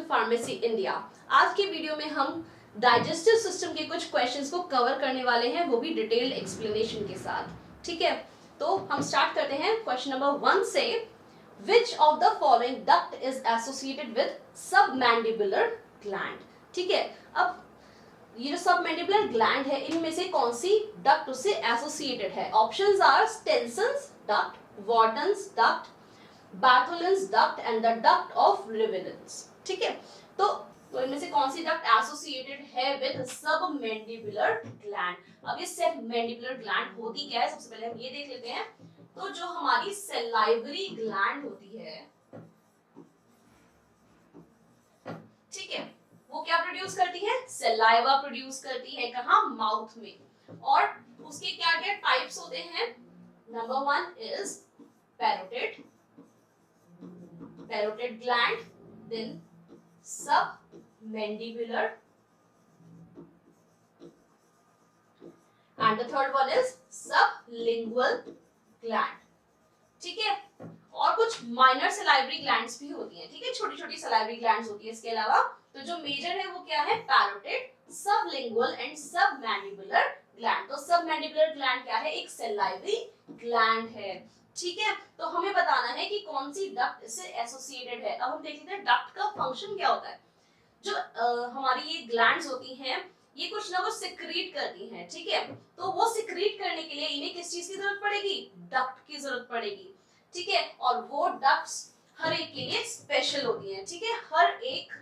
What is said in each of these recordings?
Pharmacy India. आज के video में हम डाइजेस्टिव सिस्टम के कुछ क्वेश्चंस को कवर करने वाले हैं, वो भी डिटेल एक्सप्लेनेशन के साथ। ठीक है, तो हम स्टार्ट करते हैं क्वेश्चन नंबर 1 से। Which of the following duct is associated with submandibular gland. ठीक है, अब ये जो सबमैंडिबुलर ग्लैंड है, इनमें से कौन सी डक्ट उससे एसोसिएटेड है? Options are Stensen's duct, Wharton's duct, Bartholin's duct and the duct of Rivenance। ठीक है, तो इनमें से कौन सी डक्ट एसोसिएटेड है विद सबमैंडिबुलर ग्लैंड? अब ये सबमैंडिबुलर ग्लैंड होती क्या है, सबसे पहले हम ये देख लेते हैं। तो जो हमारी सलाइवरी ग्लैंड होती है, ठीक है, वो क्या प्रोड्यूस करती है? सलाइवा प्रोड्यूस करती है। कहाँ? माउथ में। और उसके क्या क्या टाइप्स होते हैं? Number 1 is parotid gland, then submandibular, and the third one is sublingual gland। ठीक है, और कुछ माइनर सलाइवरी ग्लैंड्स भी होती हैं। ठीक है, छोटी छोटी सलाइवरी ग्लैंड्स होती है। इसके अलावा तो जो मेजर है वो क्या है? Parotid, sublingual and submandibular gland. तो सबमैंडिबुलर ग्लैंड क्या है? एक सलाइवरी ग्लैंड है। ठीक है, तो हमें बताना है कि कौन सी डक्ट इससे एसोसिएटेड है। अब हम देख लेते हैं डक्ट का फंक्शन क्या होता है। जो हमारी ये ग्लैंड्स होती हैं, ये कुछ ना कुछ सिक्रीट करती हैं। ठीक है, तो वो सिक्रीट करने के लिए इन्हें किस चीज की जरूरत पड़ेगी? डक्ट की जरूरत पड़ेगी। ठीक है, और वो डक्ट्स हर एक के लिए स्पेशल होती हैं। ठीक है, हर एक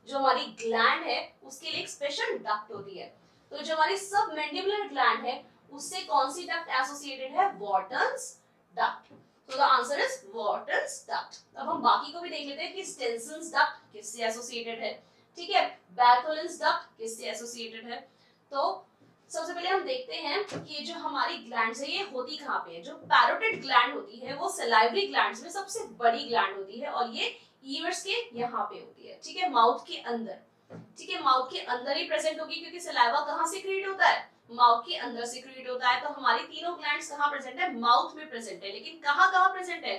जो हमारी ग्लैंड है उसके लिए एक स्पेशल डक्ट होती है। तो जो हमारी सबमैंडिबुलर ग्लैंड है उससे कौन सी डक्ट एसोसिएटेड है? वॉर्टन्स duct. So the answer is Wharton's duct। अब हम बाकी को भी देख लेते हैं कि Stenson's duct किससे एसोसिएटेड है। ठीक है, Bartholin's duct किससे एसोसिएटेड है। तो सबसे पहले हम देखते हैं कि ये जो हमारी ग्लैंड्स है ये होती कहाँ पे है। जो पैरोटिड ग्लैंड होती है वो सलाइवरी ग्लैंड्स में सबसे बड़ी ग्लैंड होती है और ये ईयर्स के यहाँ पे होती है। ठीक है, माउथ के अंदर। ठीक है, माउथ के अंदर ही प्रेजेंट होगी क्योंकि सलाइवा कहाँ से क्रिएट होता है? माउथ के अंदर से क्रिएट होता है। तो हमारी तीनों ग्लैंड्स कहाँ प्रेजेंट है? माउथ में प्रेजेंट है। लेकिन कहाँ कहाँ प्रेजेंट है?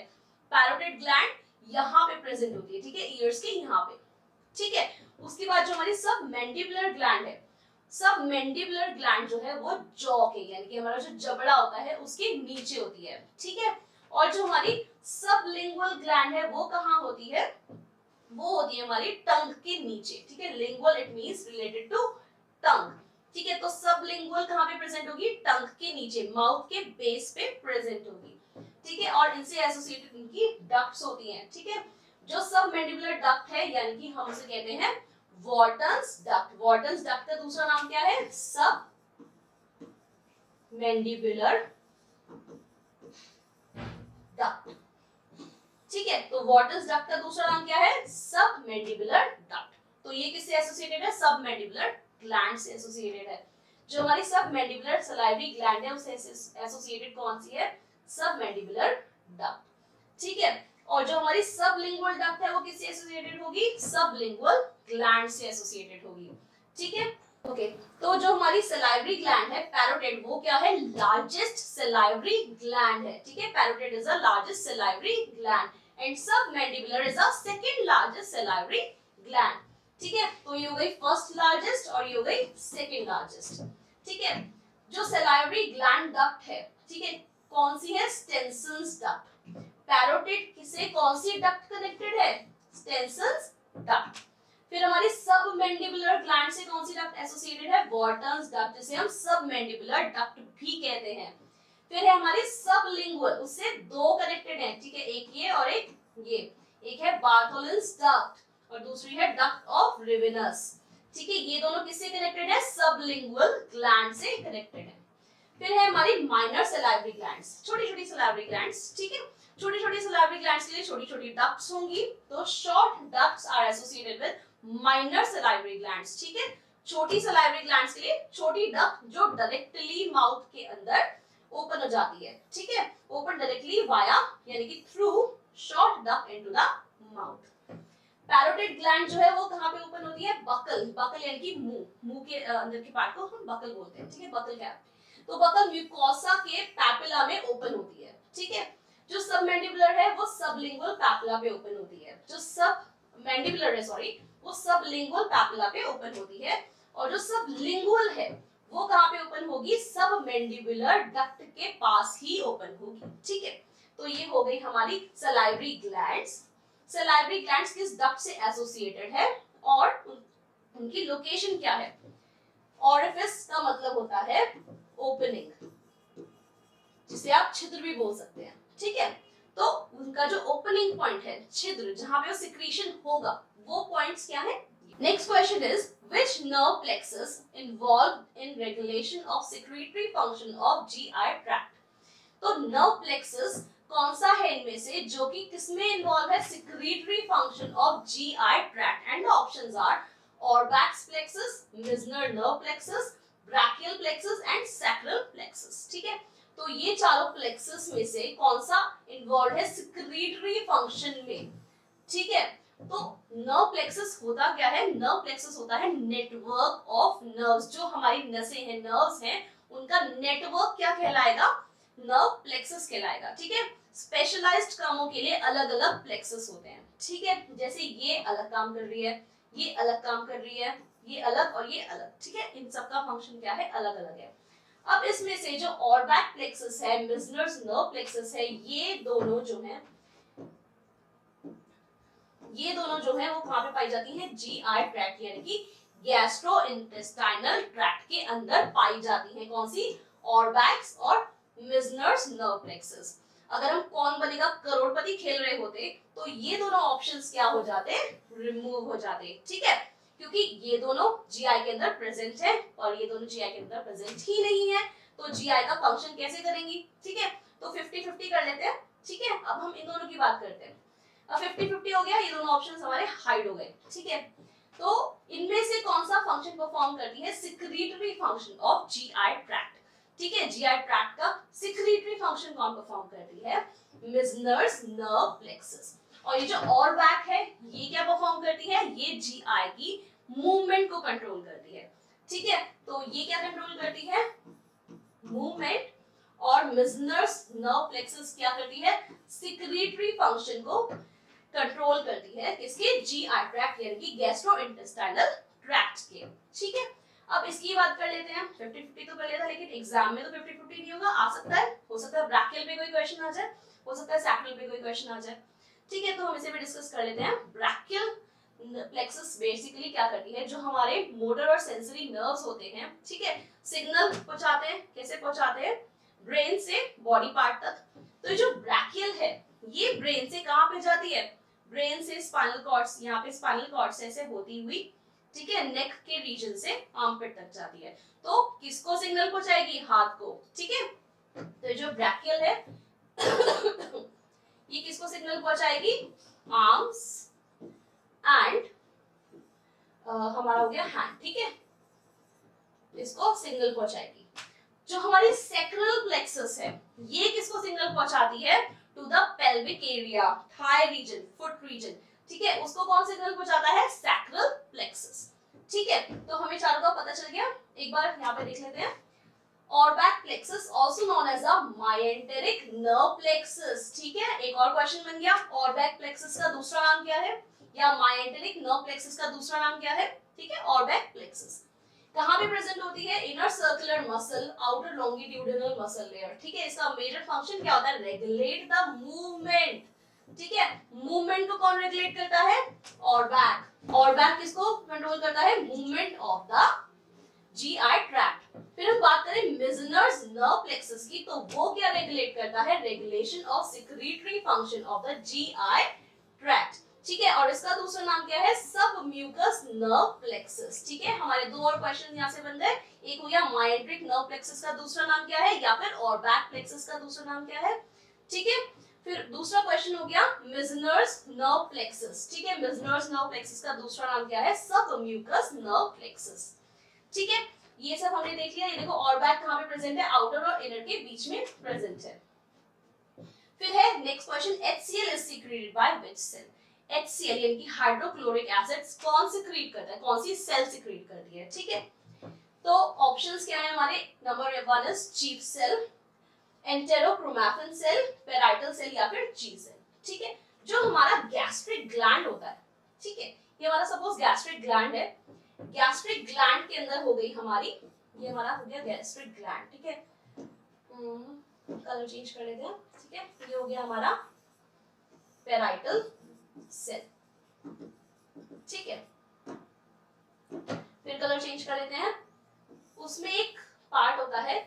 पैरोटिड ग्लैंड यहाँ पे प्रेजेंट होती है। ठीक है, ईयर्स के यहाँ पे। ठीक है, उसके बाद जो हमारी सबमैंडिबुलर ग्लैंड है, सबमैंडिबुलर ग्लैंड जो है वो जॉ के यानी कि हमारा जो जबड़ा होता है उसके नीचे होती है। ठीक है, और जो हमारी सबलिंगुअल ग्लैंड है वो कहाँ होती है? वो होती है हमारी टंग के नीचे। ठीक है, lingual it means related to tongue. ठीक है, तो सबलिंगुअल कहाँ पे प्रेजेंट होगी? टंग के नीचे, माउथ के बेस पे प्रेजेंट होगी। ठीक है, और इनसे एसोसिएटेड इनकी डक्ट्स होती हैं। ठीक है, जो सबमैंडिबुलर डक्ट है यानी कि हम उसे कहते हैं वॉर्टन्स डक्ट। वॉर्टन्स डक्ट का दूसरा नाम क्या है? Submandibular duct. ठीक है, तो वॉर्टन्स डक्ट का दूसरा नाम क्या है? Submandibular duct. तो ये किससे एसोसिएटेड है? सबमैंडिबुलर ग्लैंड से एसोसिएटेड है। जो हमारी सबमैंडिबुलर सलाइवरी ग्लैंड है उससे एसोसिएटेड कौन सी है? Submandibular duct. ठीक है, और जो हमारी सबलिंगुअल डक्ट है वो किससे एसोसिएटेड होगी? सबलिंगुअल ग्लैंड से एसोसिएटेड होगी। ठीक है, ओके, तो जो हमारी सलाइवरी ग्लैंड है पैरोटिड, वो क्या है? लार्जेस्ट सलाइवरी ग्लैंड है। ठीक है, parotid is the largest salivary gland and submandibular is the second largest salivary gland. ठीक है, तो ये हो गई फर्स्ट लार्जेस्ट और ये हो गई सेकंड लार्जेस्ट। ठीक है, जो सलाइवरी ग्लैंड डक्ट है, ठीक है, कौन सी है? स्टेंसन्स डक्ट। पैरोटिड से कौन सी डक्ट कनेक्टेड है? स्टेंसन्स डक्ट। फिर हमारी सबमैंडिबुलर ग्लैंड से कौन सी डक्ट एसोसिएटेड है? वॉर्टन्स डक्ट, जिसे हम सबमैंडिबुलर डक्ट भी कहते हैं। फिर है हमारी सबलिंगुअल, उससे दो कनेक्टेड हैं। ठीक है, एक ये और एक ये। एक है बार्थोलिन्स डक्ट और दूसरी है डक्ट ऑफ रिवेनस। ठीक है, ये दोनों किससे कनेक्टेड है? सबलिंगुअल ग्लैंड से कनेक्टेड है। फिर है हमारी माइनर सलाइवरी ग्लैंड्स, छोटी छोटी सलाइवरी ग्लैंड्स। ठीक है, छोटी छोटी सलाइवरी ग्लैंड्स के लिए छोटी छोटी डक्ट्स होंगी। तो short ducts are associated with minor salivary glands. ठीक है, छोटी सलाइवरी ग्लैंड्स के लिए छोटी डक्ट जो डायरेक्टली माउथ के अंदर ओपन हो जाती है। ठीक है, ओपन डायरेक्टली वाया यानी कि through short duct into the mouth. Parotid gland जो है वो कहाँ पे ओपन होती है? बकल। बकल यानी कि मुंह, मुंह के अंदर के पार्ट को हम बकल बोलते हैं। ठीक है, बकल कैप। तो बकल म्यूकोसा के पैपिला में ओपन होती है। ठीक है, जो सबमैंडिबुलर है वो सबलिंगुअल पैपिला पे ओपन होती है। जो सबमैंडिबुलर है, सॉरी, वो सबलिंगुअल पैपिला पे ओपन होती है, और जो सबलिंगुअल है वो कहाँ पे ओपन होगी, सबमैंडिबुलर डक्ट के पास ही ओपन होगी। ठीक है, तो ये हो गई हमारी सलाइवरी ग्लैंड्स। सलाइवरी ग्लैंड्स किस डक्ट से एसोसिएटेड है और उनकी लोकेशन क्या है। ऑरिफिस का मतलब होता है ओपनिंग, जिसे आप छिद्र भी बोल सकते हैं। ठीक है, तो उनका जो ओपनिंग पॉइंट है, छिद्र जहां पे वो सिक्रीशन होगा, वो पॉइंट्स क्या है। Next question is which nerve plexus involved in regulation of secretory function of GI tract। तो nerve plexus कौन सा है इनमें से जो कि किसमें इन्वॉल्व है, secretory function of GI tract, and the options are Auerbach's plexus, Meissner nerve plexus, brachial plexus and sacral plexus। ठीक है, तो ये चारों प्लेक्सस में से कौन सा इन्वॉल्व है सिक्रीटरी फंक्शन में। ठीक है, तो नर्व प्लेक्सस होता क्या है, नर्व प्लेक्सस होता है नेटवर्क ऑफ नर्व्स। जो हमारी नसें हैं, नर्व्स हैं, उनका नेटवर्क क्या कहलाएगा, नर्व प्लेक्सस कहलाएगा। ठीक है, स्पेशलाइज्ड कामों के लिए अलग अलग प्लेक्सस होते हैं। ठीक है, जैसे ये अलग काम कर रही है, ये अलग काम कर रही है, ये अलग और ये अलग। ठीक है, इन सबका फंक्शन क्या है, अलग अलग है। अब इसमें से जो ऑरबैक प्लेक्सस है, मिजनर्स नर्व प्लेक्सस है, ये दोनों जो हैं वो कहां पे पाई जाती हैं, जीआई ट्रैक्ट यानी कि गैस्ट्रोइंटेस्टाइनल ट्रैक्ट के अंदर पाई जाती हैं। कौन सी, ऑरबैक्स और मिजनर्स नर्व प्लेक्सस। अगर हम कौन बनेगा करोड़पति खेल रहे होते तो ये दोनों ऑप्शंस क्या हो जाते, रिमूव हो जाते। ठीक है, क्योंकि ये दोनों जीआई के अंदर प्रेजेंट है और ये दोनों जीआई के अंदर प्रेजेंट ही नहीं है, तो जीआई का फंक्शन कैसे करेंगी। ठीक है, तो 50-50 कर लेते हैं। ठीक है, अब हम इन दोनों की बात करते हैं। अब 50-50 हो गया, ये दोनों ऑप्शंस हमारे हाइड हो गए। ठीक है, तो इनमें से कौन सा फंक्शन परफॉर्म करती है, secretory function of GI tract. ठीक है, जीआई ट्रैक्ट का सिक्रीटरी फंक्शन कौन परफॉर्म करती है, मिजनर्स नर्व प्लेक्सस। और ये जो ऑरबैक है ये क्या परफॉर्म करती है, ये जीआई की मूवमेंट को कंट्रोल करती है। ठीक है, तो ये क्या कंट्रोल करती है, मूवमेंट, और मिजनर्स नर्व प्लेक्सस क्या करती है, सिक्रीटरी फंक्शन को कंट्रोल करती है, किसके, जीआई ट्रैक्ट यानी कि गैस्ट्रोइंटेस्टाइनल ट्रैक्ट के। ठीक है, अब इसकी बात कर लेते हैं। 50-50 तो कर लिया था, लेकिन एग्जाम में तो 50-50 नहीं होगा, आ सकता है, हो सकता है ब्रैकियल पे कोई क्वेश्चन आ जाए, हो सकता है सैक्रल पे कोई क्वेश्चन आ जाए। ठीक है, तो हम इसे भी डिस्कस कर लेते हैं। ब्रैकियल प्लेक्सस बेसिकली क्या करती है, जो हमारे मोटर और सेंसरी नर्व्स होते हैं, ठीक है, सिग्नल पहुंचाते हैं। कैसे पहुंचाते हैं, ब्रेन से बॉडी पार्ट तक। तो जो ब्रैकियल है ये ब्रेन से कहां पे जाती है, ब्रेन से स्पाइनल कॉर्ड्स, यहाँ पे स्पाइनल कॉर्ड से ऐसे होती हुई, ठीक है, नेक के रीजन से आर्मपिट तक जाती है। तो किसको सिग्नल पहुंचाएगी, हाथ को। ठीक है, तो जो ब्रैकियल है ये किसको सिग्नल पहुंचाएगी, आर्म्स एंड हमारा हो गया हैंड। ठीक है, इसको सिग्नल पहुंचाएगी। जो हमारी सैक्रल प्लेक्सस है ये किसको सिग्नल पहुंचाती है, to the pelvic area, thigh region, foot region. ठीक है, उसको कौन सिग्नल पहुंचाता है, सैक्रल प्लेक्सस। ठीक है, तो हमें चारों का पता चल गया। एक बार यहाँ पे देख लेते हैं। Orbac plexus also known as a myenteric nerve plexus। ठीक है, एक और क्वेश्चन बन गया, Orbac plexus का दूसरा नाम क्या है, या myenteric nerve plexus का दूसरा नाम क्या है। ठीक है, Orbac plexus कहाँ पे प्रेजेंट होती है, inner circular muscle, outer longitudinal muscle layer. ठीक है, इसका मेजर फंक्शन क्या होता है, रेगुलेट द मूवमेंट। ठीक है, मूवमेंट को कौन रेगुलेट करता है, Orbac। Orbac किसको कंट्रोल करता है, movement of the GI tract. फिर हम बात करें मिजनर्स नर्व प्लेक्सस की, तो वो क्या रेगुलेट करता है, regulation of secretory function of the GI tract. ठीक है, और इसका दूसरा नाम क्या है, सब म्यूकस नर्व प्लेक्सस। ठीक है, हमारे दो और क्वेश्चन यहाँ से बन गए। एक हो गया माइंट्रिक नर्व प्लेक्सस का दूसरा नाम क्या है, या फिर ऑरबैक प्लेक्सस का दूसरा नाम क्या है। ठीक है, फिर दूसरा क्वेश्चन हो गया मिजनर्स नर्व प्लेक्सस। ठीक है, मिजनर्स नर्व प्लेक्सस का दूसरा नाम क्या है, सब म्यूकस नर्व प्लेक्सस। ठीक है, ये सब हमने देख लिया। ये देखो ऑरबैक कहां पे प्रेजेंट है, आउटर और इनर के बीच में प्रेजेंट है। फिर है next question, HCl is secreted by which cell. HCl यानी कि हाइड्रोक्लोरिक एसिड कौन सीक्रेट करता है, कौन सी सेल सीक्रेट करती है। ठीक है, तो ऑप्शंस क्या है हमारे, number 1 is chief cell, enterochromaffin cell, parietal cell या फिर जी सेल। ठीक है, जो हमारा गैस्ट्रिक ग्लैंड होता है, ठीक है, ये हमारा सपोज गैस्ट्रिक ग्लैंड है, गैस्ट्रिक ग्लैंड के अंदर हो गई हमारी, ये हमारा हो गया गैस्ट्रिक ग्लैंड, ठीक है। कलर चेंज कर लेते हैं, ठीक है। ये हो गया हमारा पेराइटल सेल, ठीक है। फिर कलर चेंज कर लेते हैं, उसमें एक पार्ट होता है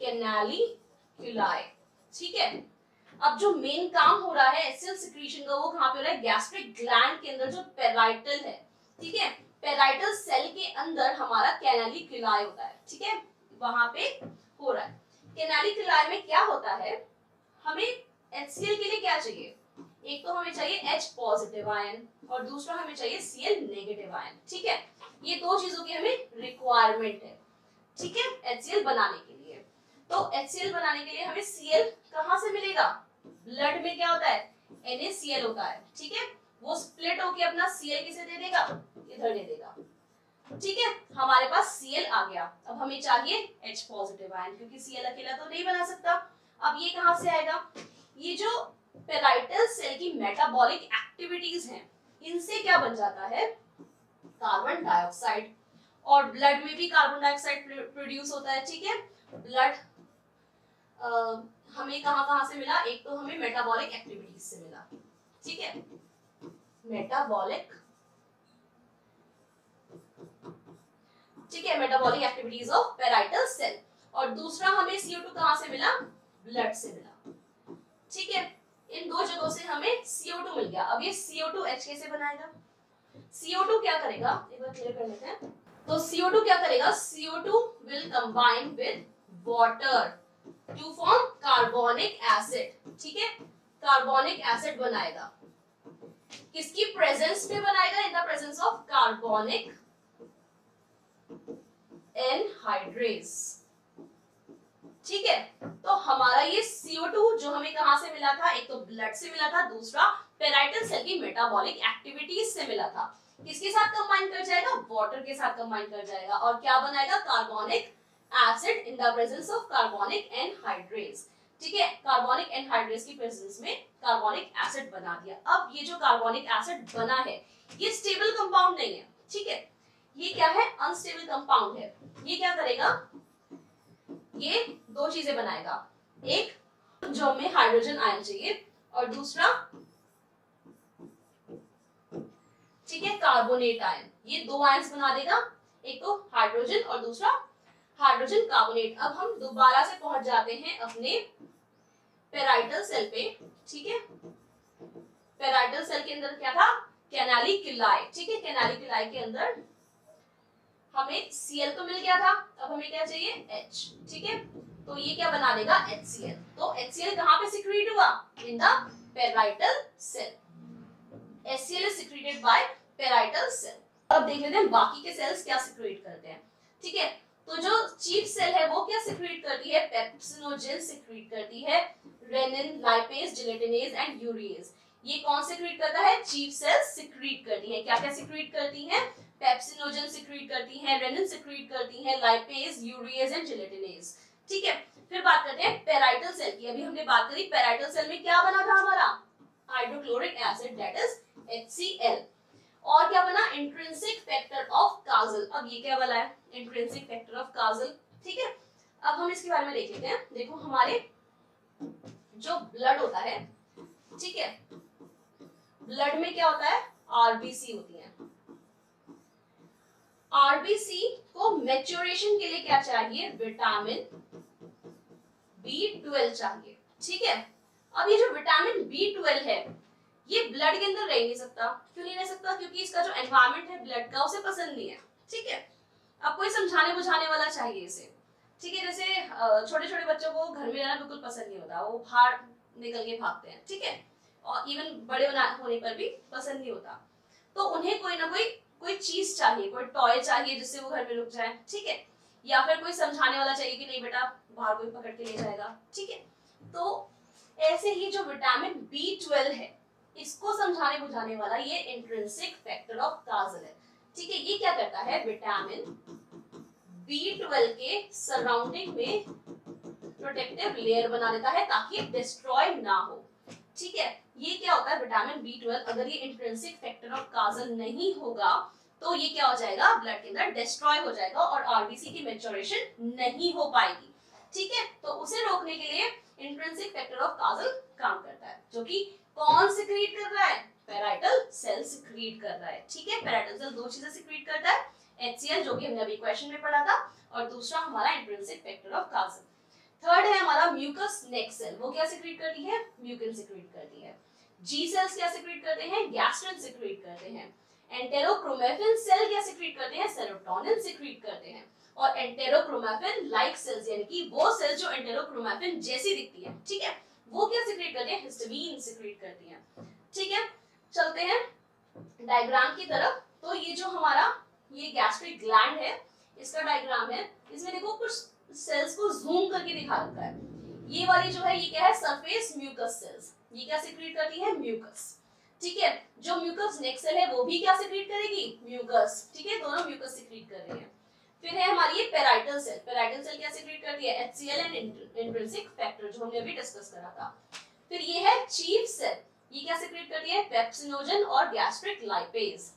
कैनालिक्यूलाई, ठीक है। अब जो मेन काम हो रहा है एसिड सिक्रीशन का वो कहाँ पे हो रहा है, गैस्ट्रिक ग्लैंड के अंदर जो पेराइटल है, ठीक है। पेराइटल सेल के अंदर हमारा कैनालिक्यूलाई होता है, ठीक है, वहां पे हो रहा है। कैनालिक्यूलाई में क्या होता है, हमें HCl के लिए क्या चाहिए, एक तो हमें चाहिए H पॉजिटिव आयन और दूसरा हमें चाहिए Cl नेगेटिव आयन, ठीक है। ये दो चीजों की हमें रिक्वायरमेंट है, ठीक है, HCl बनाने के लिए। तो HCl बनाने के लिए हमें Cl कहां से मिलेगा, ब्लड में क्या होता है, NaCl होता है, ठीक है। वो स्प्लिट होके अपना Cl किसे दे देगा, इधर दे देगा, ठीक है। हमारे पास Cl आ गया, अब हमें चाहिए H पॉजिटिव आयन, क्योंकि Cl अकेला तो नहीं बना सकता। अब ये कहां से आएगा, ये जो पेराइटल सेल की मेटाबॉलिक एक्टिविटीज हैं, इनसे क्या बन जाता है, कार्बन डाइऑक्साइड, और ब्लड में भी कार्बन डाइऑक्साइड प्रोड्यूस होता है, ठीक है। ब्लड हमें कहां से मिला, एक तो हमें मेटाबॉलिक एक्टिविटीज से मिला, ठीक है, मेटाबॉलिक, ठीक है, metabolic activities of parietal cell, और दूसरा हमें CO2 कहां से मिला, ब्लड से मिला, ठीक है। इन दो जगहों से हमें CO2 मिल गया। अब ये CO2H कैसे बनाएगा, CO2 क्या करेगा, एक बार क्लियर कर लेते हैं। तो CO2 क्या करेगा, CO2 will combine with water to form carbonic acid, ठीक है, कार्बोनिक एसिड बनाएगा, किसकी प्रेजेंस में बनाएगा, in the presence of carbonic anhydrase, ठीक है। तो हमारा ये CO2 जो हमें कहां से मिला था, एक तो ब्लड से मिला था, दूसरा पेराइटल सेल की मेटाबॉलिक एक्टिविटीज से मिला था, किसके साथ कंबाइन कर जाएगा, वाटर के साथ कंबाइन कर जाएगा, और क्या बनाएगा, carbonic acid in the presence of carbonic anhydrase, ठीक है। कार्बोनिक एनहाइड्रेज की प्रेजेंस में कार्बोनिक एसिड बना दिया। अब ये जो कार्बोनिक एसिड बना है ये स्टेबल कंपाउंड नहीं है, ठीक है, ये क्या है, अनस्टेबल कंपाउंड है। ये क्या करेगा, ये दो चीजें बनाएगा, एक जो हमें हाइड्रोजन आयन चाहिए और दूसरा, ठीक है, कार्बोनेट आयन, ये दो आयन्स बना देगा, एक तो हाइड्रोजन और दूसरा हाइड्रोजन कार्बोनेट। अब हम दोबारा से पहुंच जाते हैं अपने पेराइटल सेल पे, ठीक है। पेराइटल सेल के अंदर क्या था, कैनालिक्यूलाई, ठीक है, कैनालिक्यूलाई के अंदर हमें Cl तो मिल गया था, अब हमें क्या चाहिए, H, ठीक है। तो ये क्या बना देगा, HCl। तो HCl कहां पे सिक्रीट हुआ, in the parietal cell, HCl is secreted by parietal cell। अब देख लेते हैं बाकी के सेल्स क्या सिक्रीट करते हैं, ठीक है। तो जो चीफ सेल है वो क्या सिक्रीट करती है, पेप्सिनोजेन सिक्रीट करती है, रेनिन, लाइपेज, जिलेटिनेज एंड यूरिएज। ये कौन सिक्रीट करता है, चीफ सेल सिक्रीट करती है। क्या क्या सिक्रीट करती है, पेप्सिनोजेन सिक्रीट करती है, रेनिन सिक्रीट करती है, लाइपेज, यूरिएज एंड जिलेटिनेज, ठीक है। फिर बात करते हैं पेराइटल सेल की। अभी हमने बात करी पेराइटल सेल में क्या बना था हमारा, hydrochloric acid, that is HCl, और क्या बना, इंट्रिंसिक फैक्टर ऑफ काजल। अब ये क्या वाला है, इंट्रिंसिक फैक्टर ऑफ काजल, ठीक है। अब हम इसके बारे में देख लेते हैं। देखो हमारे जो ब्लड होता है, ठीक है, ब्लड में क्या होता है, RBC होती है। RBC को मैच्योरेशन के लिए क्या चाहिए, विटामिन B12 चाहिए, ठीक है। अब ये जो विटामिन B12 है ये ब्लड के अंदर रह नहीं सकता, क्यों नहीं रह सकता, क्योंकि इसका जो एनवायरनमेंट है ब्लड का उसे पसंद नहीं है, ठीक है। अब कोई समझाने बुझाने वाला चाहिए इसे, ठीक है। जैसे छोटे छोटे बच्चों को घर में रहना बिल्कुल पसंद नहीं होता, वो बाहर निकल के भागते हैं, ठीक है, और इवन बड़े होने पर भी पसंद नहीं होता। तो उन्हें कोई ना कोई चीज चाहिए, कोई टॉय चाहिए जिससे वो घर में रुक जाए, ठीक है, या फिर कोई समझाने वाला चाहिए कि नहीं बेटा बाहर कोई पकड़ के ले जाएगा, ठीक है। तो ऐसे ही जो विटामिन B12 है इसको समझाने बुझाने वाला ये इंट्रिंसिक फैक्टर ऑफ काजल है, ठीक है। ये क्या करता है, विटामिन B12 के सराउंडिंग में प्रोटेक्टिव लेयर बना देता है ताकि डिस्ट्रॉय ना हो, ठीक है। ये क्या होता है विटामिन B12 अगर ये इंट्रिंसिक फैक्टर ऑफ काजल नहीं होगा तो ये क्या हो जाएगा ब्लड के अंदर डिस्ट्रॉय हो जाएगा और आरबीसी की मैच्योरेशन नहीं हो पाएगी। ठीक है, तो उसे रोकने के लिए इंट्रिंसिक फैक्टर ऑफ काजल काम करता है, जो कि कौन सिक्रीट कर रहा है, पेराइटल सेल सिक्रीट कर रहा है। ठीक है, पेराइटल सेल दो चीजें सिक्रीट करता है, HCl जो कि हमने अभी क्वेश्चन में पढ़ा था, और दूसरा हमारा intrinsic factor of Kajal. Third है हमारा म्यूकस नेक सेल, वो क्या सिक्रीट करती है, म्यूकिन सिक्रीट करती है। जी सेल्स क्या सिक्रीट करते हैं, गैस्ट्रिन सिक्रीट करते हैं। एंटेरोक्रोमेफिन सेल क्या सिक्रीट करते हैं, सेरोटोनिन सिक्रीट करते हैं। और एंटेरोक्रोमेफिन लाइक सेल्स यानी कि वो सेल्स जो एंटेरोक्रोमेफिन जैसी दिखती है, ठीक है, वो क्या सिक्रीट करती है, हिस्टामीन सिक्रीट करती है। ठीक है, चलते हैं डायग्राम की तरफ। तो ये जो हमारा ये गैस्ट्रिक ग्लैंड है, इसका डायग्राम है, इसमें देखो कुछ सेल्स को जूम करके दिखा रखा है। ये वाली जो है ये क्या है, सरफेस म्यूकस सेल्स, ये क्या सिक्रीट करती है, म्यूकस। ठीक है, जो म्यूकस नेक सेल है वो भी क्या सिक्रीट करेगी, म्यूकस। ठीक है, दोनों म्यूकस सिक्रीट कर रही है। फिर है हमारी ये पेराइटल सेल, पेराइटल सेल क्या सिक्रीट करती है, HCl एंड इंट्रिंसिक फैक्टर जो हमने अभी डिस्कस करा था। फिर ये है चीफ सेल, ये क्या सिक्रीट करती है, पेप्सिनोजन और gastric lipase.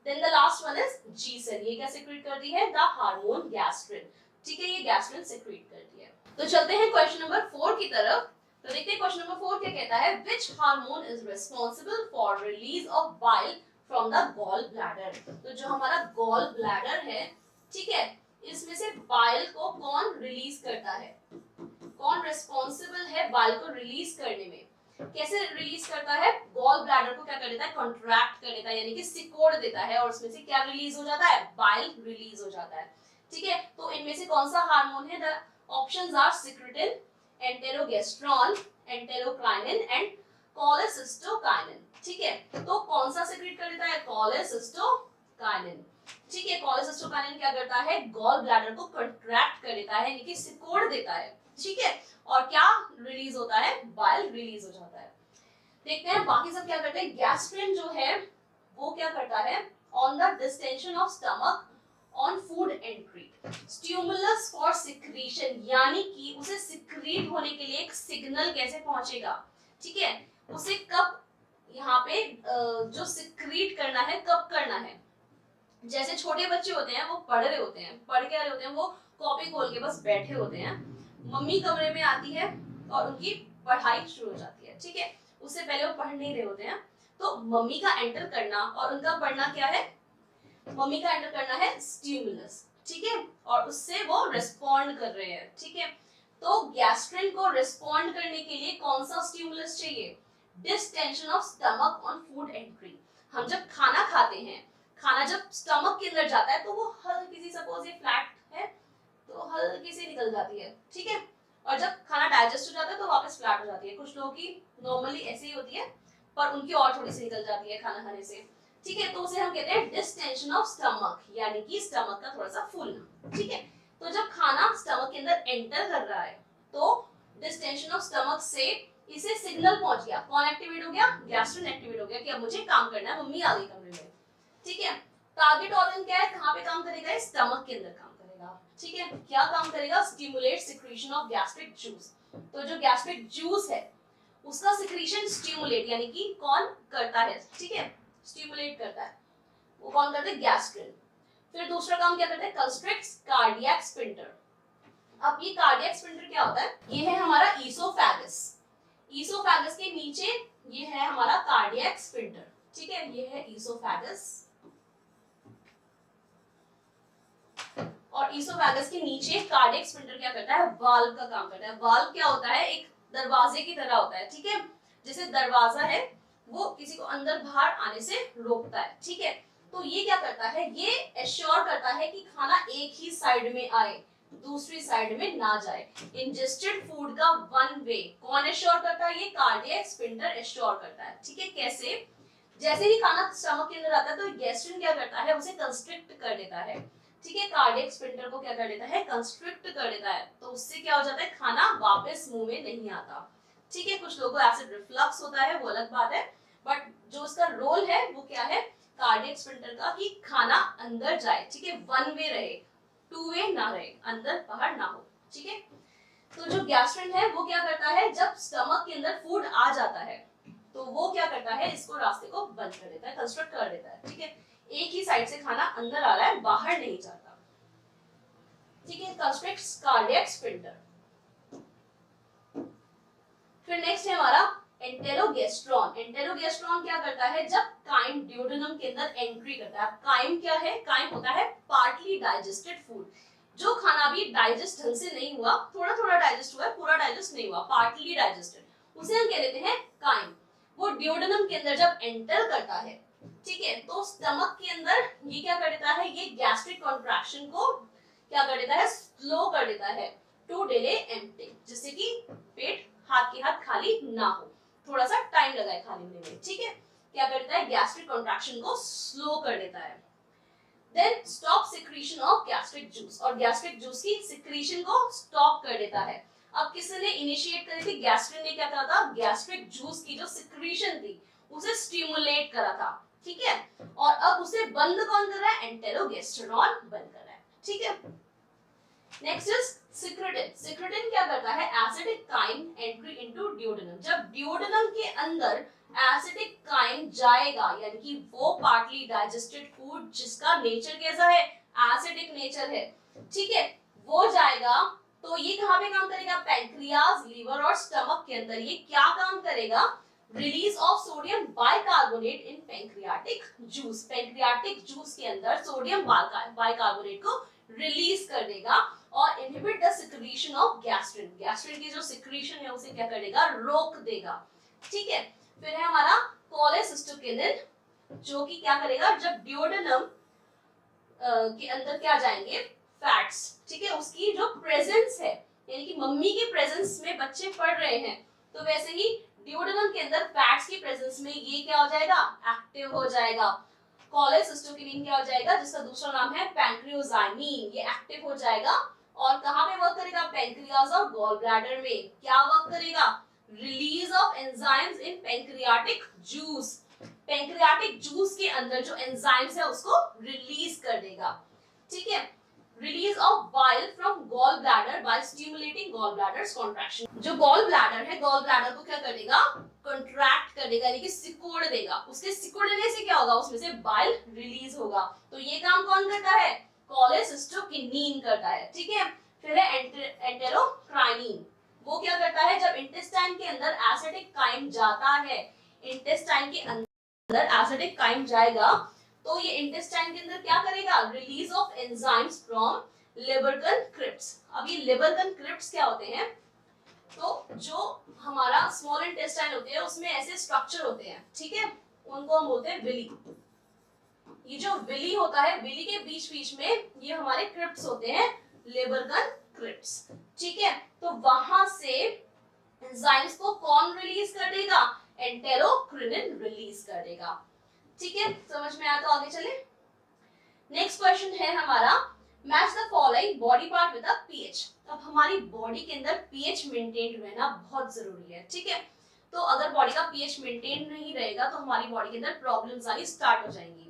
Then the last one is G cell, ये क्या सिक्रीट करती है, द हार्मोन गैस्ट्रिन। ठीक है, ये गैस्ट्रिन सिक्रीट करती है। तो चलते हैं क्वेश्चन नंबर 4 की तरफ। तो देखते हैं क्वेश्चन नंबर 4 क्या कहता है, which hormone is responsible for release of bile from the gall bladder. तो जो हमारा गॉल ब्लैडर है, ठीक है, इसमें से बाइल को कौन रिलीज करता है, कौन रिस्पांसिबल है बाइल को रिलीज करने में, कैसे रिलीज करता है, गॉल ब्लैडर को क्या कर देता है, कॉन्ट्रैक्ट कर देता है, यानी कि सिकोड़ देता है, और उसमें से क्या रिलीज हो जाता है, बाइल रिलीज हो जाता है। ठीक है, तो इनमें से कौन सा हार्मोन है, the options are secretin, enterogastrone, enterocrinin and cholecystokinin. ठीक है, तो कौन सा सिक्रेट कर देता है, कोलेसिस्टोकाइनिन। ठीक है, कोलेसिस्टोकाइनिन क्या करता है, गॉल ब्लैडर को कॉन्ट्रैक्ट कर देता है, यानी कि सिकोड़ देता है। ठीक है, और क्या रिलीज होता है, बाइल रिलीज हो जाता है। देखते हैं बाकी सब क्या करते हैं। गैस्ट्रिन जो है वो क्या करता है, on the distension of stomach on food entry, stimulus for secretion, यानी कि उसे सिक्रीट होने के लिए एक सिग्नल कैसे पहुंचेगा। ठीक है, उसे कब यहाँ पे जो सिक्रीट करना है कब करना है, जैसे छोटे बच्चे होते हैं वो पढ़ रहे होते हैं, पढ़ के आ रहे होते हैं, वो कॉपी खोल के बस बैठे होते हैं, मम्मी कमरे में आती है और उनकी पढ़ाई शुरू हो जाती है। ठीक है, उससे पहले वो पढ़ नहीं रहे होते हैं, तो मम्मी का एंटर करना और उनका पढ़ना क्या है, मम्मी का एंटर करना है स्टिमुलस। ठीक है, और उससे वो रिस्पॉन्ड कर रहे हैं। ठीक है, तो गैस्ट्रिन को रिस्पॉन्ड करने के लिए कौन सा स्टिमुलस चाहिए, distension of stomach on food entry. हम जब खाना खाते हैं, खाना जब स्टमक के अंदर जाता है तो वो हल्की सी, सपोज ये फ्लैट है तो हल्की सी निकल जाती है। ठीक है, और जब खाना डाइजेस्ट हो जाता है तो वापस फ्लैट हो जाती है। कुछ लोगों की नॉर्मली ऐसे ही होती है, पर उनकी और थोड़ी सी निकल जाती है खाना खाने से। ठीक है, तो उसे हम कहते हैं डिस्टेंशन ऑफ स्टमक, यानी कि स्टमक का थोड़ा सा फूलना। ठीक है, तो जब खाना स्टमक के अंदर एंटर कर रहा है तो डिस्टेंशन ऑफ स्टमक से इसे सिग्नल पहुंच गया, कौन एक्टिवेट हो गया, गैस्ट्रिन एक्टिवेट हो गया कि अब मुझे काम करना है, मम्मी आ गई कमरे में। ठीक है, टारगेट ऑर्गन क्या है, कहां पे काम करेगा, स्टमक के अंदर काम करेगा। ठीक है, क्या काम करेगा, stimulate secretion of gastric juice. तो जो गैस्ट्रिक जूस है उसका सिक्रीशन स्टिमुलेट, यानी कि कौन करता है, ठीक है, स्टिमुलेट करता है, वो कौन करता है, गैस्ट्रिन। फिर दूसरा काम क्या करता है, कंस्ट्रिक्ट्स कार्डियक स्फिंक्टर। अब ये कार्डियक स्फिंक्टर क्या होता है, ये है हमारा ईसोफेगस, ईसोफेगस के नीचे ये है हमारा कार्डियक स्फिंक्टर। ठीक है, ये है ईसोफेगस, और ईसोफेगस के नीचे कार्डियक स्फिंक्टर क्या करता है, वाल्व का काम करता है। वाल्व क्या होता है, एक दरवाजे की तरह होता है। ठीक है, जैसे दरवाजा है वो किसी को अंदर बाहर आने से रोकता है। ठीक है, तो ये क्या करता है, ये एश्योर करता है कि खाना एक ही साइड में आए, दूसरी साइड में ना जाए। इंजेस्टेड फूड का वन वे कौन एश्योर करता है, ये कार्डियक स्फिंक्टर एश्योर करता है। ठीक है, कैसे, जैसे ही खाना स्टमक के अंदर आता है तो गैस्ट्रिन क्या करता है, उसे कंस्ट्रिक्ट कर देता है। ठीक है, कार्डियक स्फिंक्टर को क्या कर देता है, कंस्ट्रिक्ट कर देता है, तो उससे क्या हो जाता है, खाना वापस मुंह में नहीं आता। ठीक है, कुछ लोगों को एसिड रिफ्लक्स होता है, वो अलग बात है, बट जो उसका रोल है वो क्या है, कार्डियक स्फिंक्टर का, कि खाना अंदर जाए। ठीक है, वन वे रहे, टू वे ना रहे, अंदर बाहर ना हो। ठीक है, तो जो गैस्ट्रिन है वो क्या करता है, जब स्टमक के अंदर फूड आ जाता है तो वो क्या करता है, इसको रास्ते को बंद कर देता है, कंस्ट्रक्ट कर देता है, ठीक है। एक ही साइड से खाना अंदर आ रहा है, बाहर नहीं जाता, ठीक है। Constructs cardiac sphincter. फिर नेक्स्ट है हमारा एंटेरोगेस्ट्रॉन। एंटेरोगेस्ट्रॉन क्या करता है, जब काइम ड्यूडेनम के अंदर एंट्री करता है। काइम क्या है, काइम होता है पार्टली डाइजेस्टेड फूड, जो खाना भी डाइजेस्ट ढंग से नहीं हुआ, थोड़ा थोड़ा डाइजेस्ट हुआ है, पूरा डाइजेस्ट नहीं हुआ, पार्टली डाइजेस्टेड, उसे हम कह लेते हैं काइम। वो ड्यूडेनम के अंदर जब एंटर करता है, ठीक है, तो स्टमक के अंदर ये क्या कर देता है, ये गैस्ट्रिक कॉन्ट्रैक्शन को क्या कर देता है, स्लो कर देता है, टू डिले एम्प्टिंग, जिससे कि पेट हाथ के हाथ खाली ना हो, थोड़ा सा टाइम लगा है खाली होने में, ठीक है। क्या करता है, गैस्ट्रिक कॉन्ट्रैक्शन को स्लो कर देता है। Then stop secretion of gastric juice, और गैस्ट्रिक जूस की सिक्रीशन को स्टॉप कर देता है। अब किसने इनिशिएट करी थी, गैस्ट्रिन ने क्या करा था, गैस्ट्रिक जूस की जो सिक्रीशन थी उसे स्टिमुलेट करा था, ठीक है। और अब उसे बंद कौन कर रहा है, एंटेरोगेस्टेरॉन बंद कर रहा है, ठीक है। Next is secretin. सिक्रेटिन क्या करता है, acidic chyme entry into duodenum. जब ड्यूडेनम के अंदर एसिडिक काइम जाएगा, यानी कि वो पार्टली डाइजेस्टेड फूड जिसका नेचर कैसा है, एसिडिक नेचर है, ठीक है, वो जाएगा, तो ये कहां पे काम करेगा, पैंक्रियाज, लीवर और स्टमक के अंदर। ये क्या काम करेगा, release of sodium bicarbonate in pancreatic juice. Pancreatic juice के अंदर सोडियम बाइकार्बोनेट को रिलीज कर देगा और inhibit the secretion of gastrin. Gastrin की जो सिक्रीशन है उसे क्या करेगा, रोक देगा, ठीक है। फिर है हमारा कोलेसिस्टोकिनिन, जो कि क्या करेगा, जब ड्यूडेनम के अंदर क्या जाएंगे, फैट्स, ठीक है, उसकी जो प्रेजेंस है, यानी कि मम्मी की प्रेजेंस में बच्चे पढ़ रहे हैं, तो वैसे ही ड्यूडेनम के अंदर फैट्स की प्रेजेंस में ये क्या हो जाएगा, एक्टिव हो जाएगा। कोलेसिस्टोकिनिन क्या हो जाएगा, जिसका दूसरा नाम है पैंक्रियोजाइमिन, ये एक्टिव हो जाएगा और कहां पे वर्क करेगा, पैंक्रियाज और गॉल ब्लैडर में। क्या वर्क करेगा, release of enzymes in pancreatic juice. Pancreatic juice के अंदर जो एंजाइम्स है उसको रिलीज कर देगा, ठीक है। Release of bile from gall bladder by stimulating gall bladder's contraction. जो गॉल ब्लैडर है, गॉल ब्लैडर को क्या कर देगा, कॉन्ट्रैक्ट कर देगा, यानी कि सिकोड़ देगा। उसके सिकोड़ने से क्या होगा, उसमें से बाइल रिलीज होगा। तो ये काम कौन करता है, कोलेसिस्टोकिनिन करता है, ठीक है। फिर है एंटेरोक्राइनिन। वो क्या करता है, जब इंटेस्टाइन के अंदर एसिडिक काइम जाता है, इंटेस्टाइन के अंदर एसिडिक काइम जाएगा, तो ये इंटेस्टाइन के अंदर क्या करेगा, release of enzymes from Lieberkuhn crypts. अब ये लिबर्गन क्रिप्ट्स क्या होते हैं, तो जो हमारा स्मॉल इंटेस्टाइन होते हैं उसमें ऐसे स्ट्रक्चर होते हैं, ठीक है, उनको हम बोलते हैं विली। ये जो विली होता है, विली के बीच बीच में ये हमारे क्रिप्ट्स होते हैं, लिबर्गन क्रिप्ट्स, ठीक है। तो वहां से एंजाइम्स को कौन रिलीज कर देगा, एंटेरोक्रिनिन रिलीज कर देगा, ठीक है। समझ में आया तो आगे चले। नेक्स्ट क्वेश्चन है हमारा, match the following body part with the pH. अब हमारी बॉडी के अंदर पीएच मेंटेन रहना बहुत जरूरी है, ठीक है। तो अगर बॉडी का पीएच मेंटेन नहीं रहेगा तो हमारी बॉडी के अंदर प्रॉब्लम्स आनी स्टार्ट हो जाएंगी।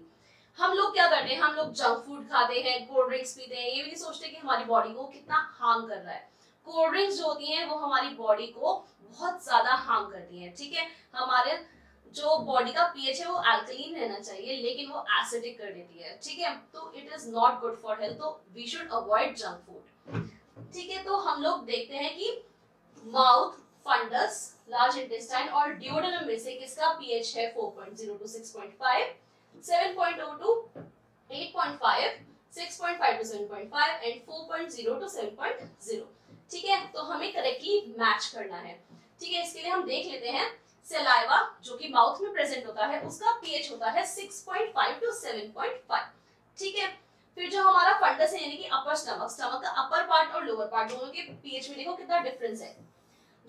हम लोग क्या करते हैं, हम लोग जंक फूड खाते हैं, कोल्ड ड्रिंक्स पीते हैं, ये भी नहीं सोचते कि हमारी बॉडी को कितना हार्म कर रहा है। कोल्ड ड्रिंक्स जो होती हैं वो हमारी बॉडी को बहुत ज्यादा हार्म करती हैं, ठीक है। हमारे जो बॉडी का पीएच है वो अल्कलीन रहना चाहिए, लेकिन वो एसिडिक कर देती है, ठीक है। तो it is not good for health, तो we should avoid junk food, ठीक है। तो हम लोग देखते हैं कि माउथ, फंडस, लार्ज इंटेस्टाइन और ड्यूडेनम में से किसका पीएच है 4.0 to 6.5, 7.0 to 8.5, 6.5 to 7.5 and 4.0 to 7.0, ठीक है। तो हमें करेक्टली मैच करना है, ठीक है। इसके लिए हम देख लेते हैं सलाइवा जो कि माउथ में प्रेजेंट होता है उसका पीएच होता है 6.5 to 7.5, ठीक है। फिर जो हमारा फंडस है यानी कि अपर स्टमक, स्टमक का अपर पार्ट और लोअर पार्ट दोनों के पीएच में देखो कितना डिफरेंस है।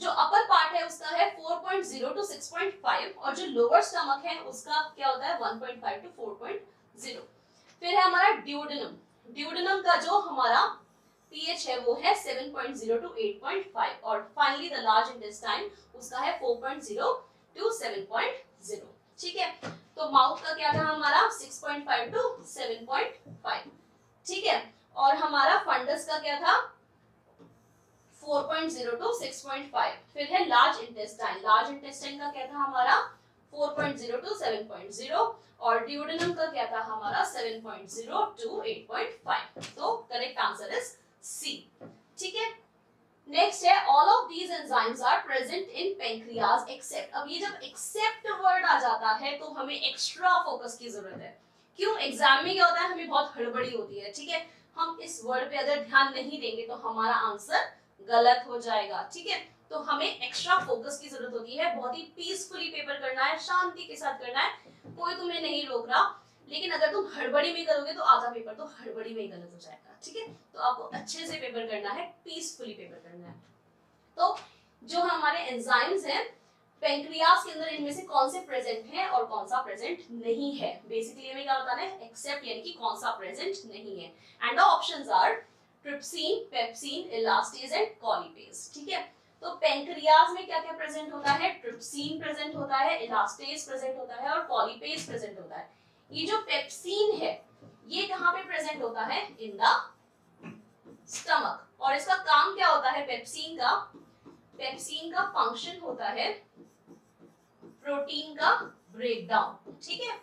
जो अपर पार्ट है उसका है 4.0 to 6.5 और जो लोअर स्टमक है उसका क्या होता है 1.5 to 4.0। फिर है हमारा ड्यूडेनम। ड्यूडेनम का जो हमारा पीएच है वो है 7.0 to 8.5 और फाइनली द लार्ज इंटेस्टाइन उसका है 4.0 to 7.0, ठीक है। तो माउथ का क्या था हमारा 6.5 to 7.5, ठीक है। और हमारा फंडस का क्या था 4.0 to 6.5। फिर है लार्ज इंटेस्टाइन, लार्ज इंटेस्टाइन का क्या था हमारा 4.0 to 7.0 और ड्यूडेनम का क्या था हमारा 7.0 to 8.5। तो करेक्ट आंसर इज सी। ठीक है, नेक्स्ट है all of these enzymes are present in pancreas except. अब ये जब एक्सेप्ट वर्ड आ जाता है तो हमें एक्स्ट्रा फोकस की जरूरत है। क्यों? एग्जाम में क्या होता है, हमें बहुत हड़बड़ी होती है। ठीक है, हम इस वर्ड पे अगर ध्यान नहीं देंगे तो हमारा आंसर गलत हो जाएगा। ठीक है, तो हमें एक्स्ट्रा फोकस की जरूरत होती है। बहुत ही पीसफुली पेपर करना है, शांति के साथ करना है, कोई तुम्हें नहीं रोक रहा। लेकिन अगर तुम हड़बड़ी में करोगे तो आधा पेपर तो हड़बड़ी में ही गलत हो जाएगा। ठीक है, तो आपको अच्छे से पेपर करना है, पीसफुली पेपर करना है। तो जो हमारे एंजाइम्स हैं पेंक्रियाज के अंदर, इनमें से कौन से प्रेजेंट हैं और कौन सा प्रेजेंट नहीं है, बेसिकली हमें क्या बताना है, एक्सेप्ट यानी कि कौन सा प्रेजेंट नहीं है। And the options are trypsin, pepsin, elastase and colipase. ठीक है, तो पेंक्रियाज में क्या क्या प्रेजेंट होता है, ट्रिप्सिन प्रेजेंट होता है, इलास्टेज प्रेजेंट होता है और कॉलीपेज प्रेजेंट होता है। ये जो पेप्सिन है ये कहां पे प्रेजेंट होता है, इन द स्टमक। और इसका काम क्या होता है पेप्सिन का, पेप्सिन का फंक्शन होता है प्रोटीन का ब्रेकडाउन। ठीक है,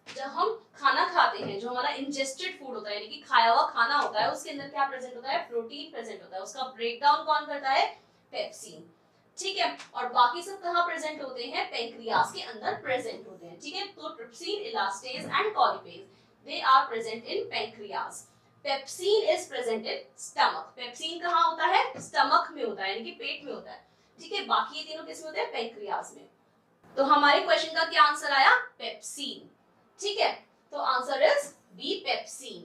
जब हम खाना खाते हैं, जो हमारा इंजेस्टेड फूड होता है यानी कि खाया हुआ खाना होता है, उसके अंदर क्या प्रेजेंट होता है, प्रोटीन प्रेजेंट होता है। उसका ब्रेकडाउन कौन करता है, पेप्सिन। ठीक है, और बाकी सब कहां प्रेजेंट होते हैं, पेंक्रियाज के अंदर प्रेजेंट होते हैं। ठीक है, तो trypsin, elastase and colipase they are present in pancreas. Pepsin is present in stomach. Pepsin कहां होता है, स्टमक में होता है यानी कि पेट में होता है। ठीक है, बाकी ये तीनों किसमें होते हैं, पेंक्रियाज में। तो हमारे क्वेश्चन का क्या आंसर आया, पेप्सिन। ठीक है, तो आंसर इज बी, पेप्सिन।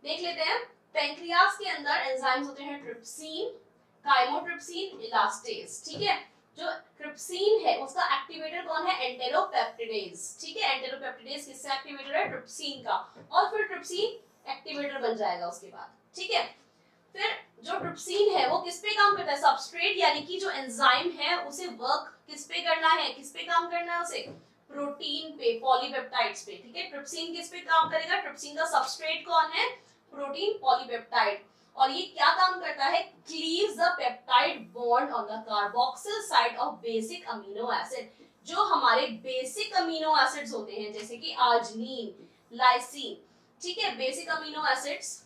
देख लेते हैं, पेंक्रियाज के अंदर एंजाइम्स होते हैं ट्रिप्सिन, काइमोट्रिप्सिन, इलास्टेज। ठीक है, जो ट्रिप्सिन है उसका एक्टिवेटर कौन है, एंटेरोपेप्टिडेज। ठीक है, एंटेरोपेप्टिडेज किसका एक्टिवेटर है, ट्रिप्सिन का, और फिर ट्रिप्सिन एक्टिवेटर बन जाएगा उसके बाद। ठीक है, फिर जो ट्रिप्सिन है वो किस पे काम करता है, सबस्ट्रेट यानी कि जो एंजाइम है उसे वर्क किस पे करना है, किस पे काम करना है उसे, प्रोटीन पे, पॉलीपेप्टाइड्स पे। ठीक है, ट्रिप्सिन किस पे काम करेगा, ट्रिप्सिन का सबस्ट्रेट कौन है, प्रोटीन पॉलीपेप्टाइड। और ये क्या काम करता है, cleaves the peptide bond on the carboxyl side of basic amino acid. जो हमारे बेसिक अमीनो एसिड्स होते हैं जैसे कि आर्जिनिन, लाइसिन। ठीक है, बेसिक अमीनो एसिड्स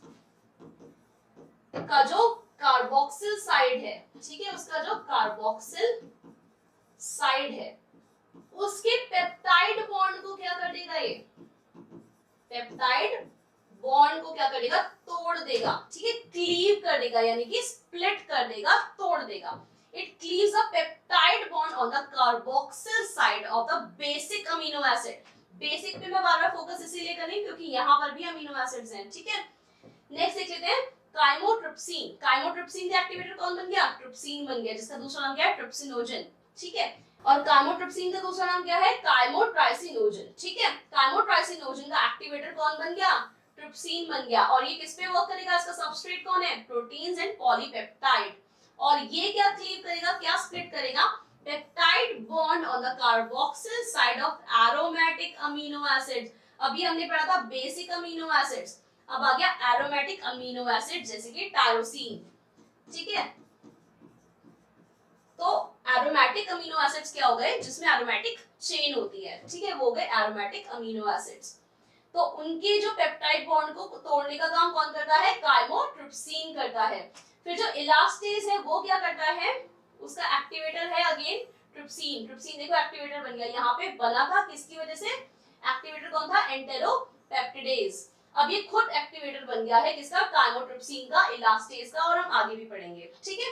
का जो कार्बोक्सिल साइड है, ठीक है, उसका जो कार्बोक्सिल साइड है उसके पेप्टाइड बॉन्ड को क्या कर देगा, ये पेप्टाइड बॉन्ड को क्या कर देगा, तोड़ देगा। ठीक है, क्लीव कर देगा यानी कि स्प्लिट कर देगा, तोड़ देगा। It cleaves a peptide bond on the carboxyl side of the basic amino acid. Basic पे मैं बार-बार फोकस इसीलिए कर रही हूं क्योंकि यहां पर भी अमीनो एसिड्स हैं। ठीक है, नेक्स्ट देख लेते हैं काइमोट्रिप्सिन। काइमोट्रिप्सिन का एक्टिवेटर कौन बन गया, ट्रिप्सिन बन गया, जिसका दूसरा नाम क्या है, ट्रिप्सिनोजन। ठीक है, और काइमोट्रिप्सिन का दूसरा नाम क्या है, काइमोट्राइसिनोजन। ठीक है, काइमोट्राइसिनोजन का एक्टिवेटर कौन बन गया, ट्रिप्सिन बन गया। और ये किस पे वर्क करेगा, इसका सबस्ट्रेट कौन है, प्रोटीन्स एंड पॉलीपेप्टाइड। और ये क्या क्लीव करेगा, क्या स्प्लिट करेगा, peptide bond on the carboxyl side of aromatic amino acids. अभी हमने पढ़ा था बेसिक अमीनो एसिड्स, अब आ गया एरोमेटिक अमीनो एसिड जैसे कि टायरोसिन। ठीक है, तो एरोमेटिक अमीनो एसिड्स क्या हो गए, जिसमें एरोमेटिक चेन होती है। ठीक है, वो हो गए एरोमेटिक अमीनो एसिड्स। तो उनके जो पेप्टाइड बॉन्ड को तोड़ने का काम कौन करता है, काइमोट्रिप्सिन करता है। फिर जो इलास्टेज है वो क्या करता है, उसका एक्टिवेटर है अगेन ट्रिप्सिन। ट्रिप्सिन देखो एक्टिवेटर बन गया, यहाँ पे बना था किसकी वजह से, एक्टिवेटर कौन था, एंटेरोपेप्टिडेज। अब ये खुद एक्टिवेटर बन गया है किसका, काइमोट्रिप्सिन का, इलास्टेज का, और हम आगे भी पढ़ेंगे। ठीक है,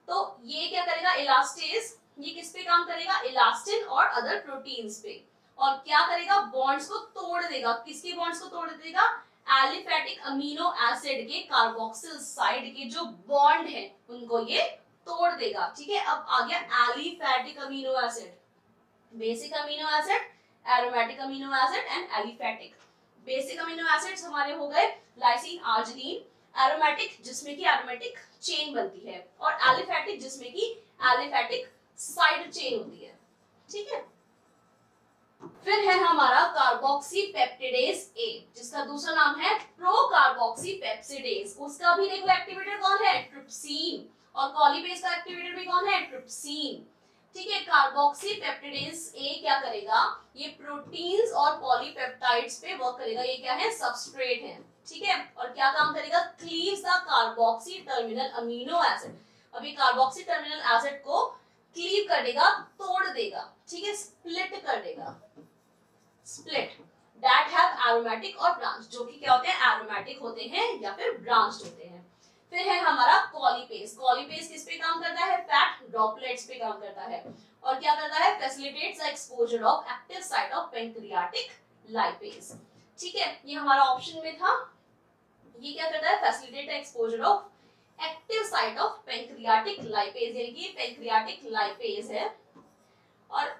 तो ये क्या करेगा, इलास्टेज, ये किस पे काम करेगा, इलास्टिन और अदर प्रोटीन्स पे। और क्या करेगा, बॉन्ड्स को तोड़ देगा। किसके बॉन्ड्स को तोड़ देगा, एलिफेटिक अमीनो एसिड के कार्बोक्सिल साइड के जो बॉन्ड है उनको ये तोड़ देगा। ठीक है, अब आ गया aliphatic amino acid, basic amino acid, aromatic amino acid and aliphatic. Basic amino acids हमारे हो गए लाइसिन, आर्जिनिन, एरोमेटिक जिसमें कि एरोमेटिक चेन बनती है, और एलिफेटिक जिसमें कि एलिफेटिक साइड चेन होती है। ठीक है, फिर है हमारा कार्बोक्सीपेप्टिडेज ए, जिसका दूसरा नाम है प्रोकार्बोक्सीपेप्सिडेज। उसका भी देखो एक्टिवेटर कौन है, ट्रिप्सिन, और कॉलीपेज का एक्टिवेटर भी कौन है, ट्रिप्सिन। ठीक है, कार्बोक्सी पेप्टिडेज ए क्या करेगा, ये प्रोटीन्स और पॉलीपेप्टाइड्स पे वर्क करेगा। ये क्या है, सबस्ट्रेट है, ठीक है, और क्या काम करेगा, cleaves the carboxy terminal amino acid. अभी कार्बोक्सी टर्मिनल एसिड को क्लीव कर देगा, तोड़ देगा, ठीक है, स्प्लिट कर देगा, स्प्लिट दैट हैव एरोमेटिक और ब्रांच, जो कि क्या होते हैं, एरोमेटिक होते हैं या फिर ब्रांच्ड होते हैं। फिर है हमारा कॉलीपेज। कॉलीपेज किस पे काम करता है, फैट ड्रॉपलेट्स पे काम करता है, और क्या करता है, facilitates the exposure of active site of pancreatic lipase. ठीक है, ये हमारा ऑप्शन में था। ये क्या करता है, facilitate the exposure of active site of pancreatic lipase, यानी कि पैंक्रियाटिक लाइपेज है और